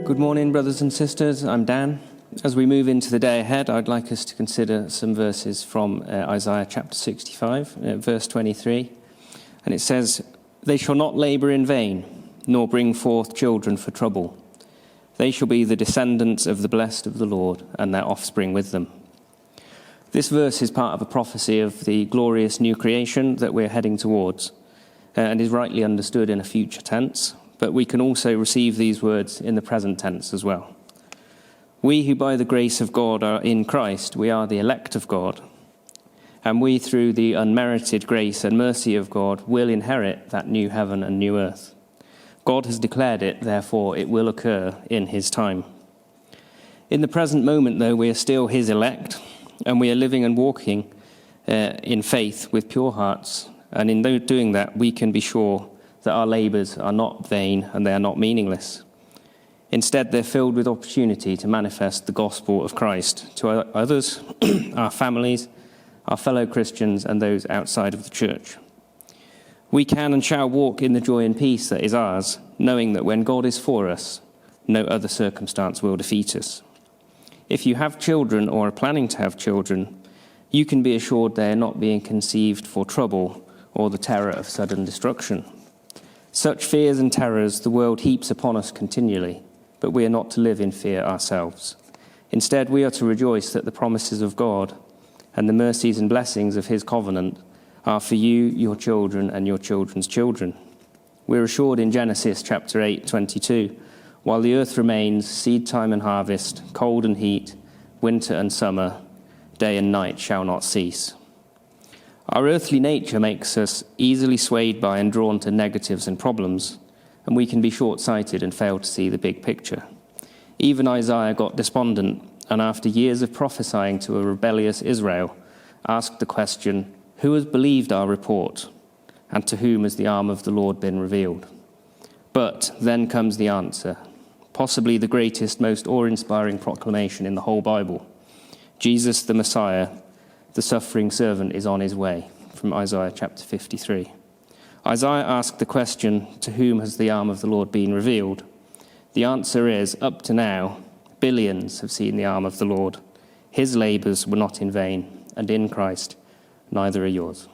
Good morning, brothers and sisters. I'm Dan. As we move into the day ahead, I'd like us to consider some verses from Isaiah chapter 65, verse 23. And it says, "They shall not labour in vain, nor bring forth children for trouble. They shall be the descendants of the blessed of the Lord, and their offspring with them." This verse is part of a prophecy of the glorious new creation that we're heading towards, and is rightly understood in a future tense, but we can also receive these words in the present tense as well. We who by the grace of God are in Christ, we are the elect of God, and we through the unmerited grace and mercy of God will inherit that new heaven and new earth. God has declared it, therefore it will occur in his time. In the present moment, though, we are still his elect, and we are living and walking in faith with pure hearts, and in doing that we can be sure that our labours are not vain and they are not meaningless. Instead, they're filled with opportunity to manifest the gospel of Christ to others, our families, our fellow Christians, and those outside of the church. We can and shall walk in the joy and peace that is ours, knowing that when God is for us, no other circumstance will defeat us. If you have children or are planning to have children, you can be assured they are not being conceived for trouble or the terror of sudden destruction. Such fears and terrors the world heaps upon us continually, but we are not to live in fear ourselves. Instead, we are to rejoice that the promises of God and the mercies and blessings of his covenant are for you, your children, and your children's children. We're assured in Genesis chapter 8:22, "While the earth remains, seed time and harvest, cold and heat, winter and summer, day and night shall not cease." Our earthly nature makes us easily swayed by and drawn to negatives and problems, and we can be short-sighted and fail to see the big picture. Even Isaiah got despondent, and after years of prophesying to a rebellious Israel, asked the question, "Who has believed our report, and to whom has the arm of the Lord been revealed?" But then comes the answer, possibly the greatest, most awe-inspiring proclamation in the whole Bible. Jesus the Messiah, the suffering servant, is on his way, from Isaiah chapter 53. Isaiah asked the question, to whom has the arm of the Lord been revealed? The answer is, up to now, billions have seen the arm of the Lord. His labours were not in vain, and in Christ, neither are yours.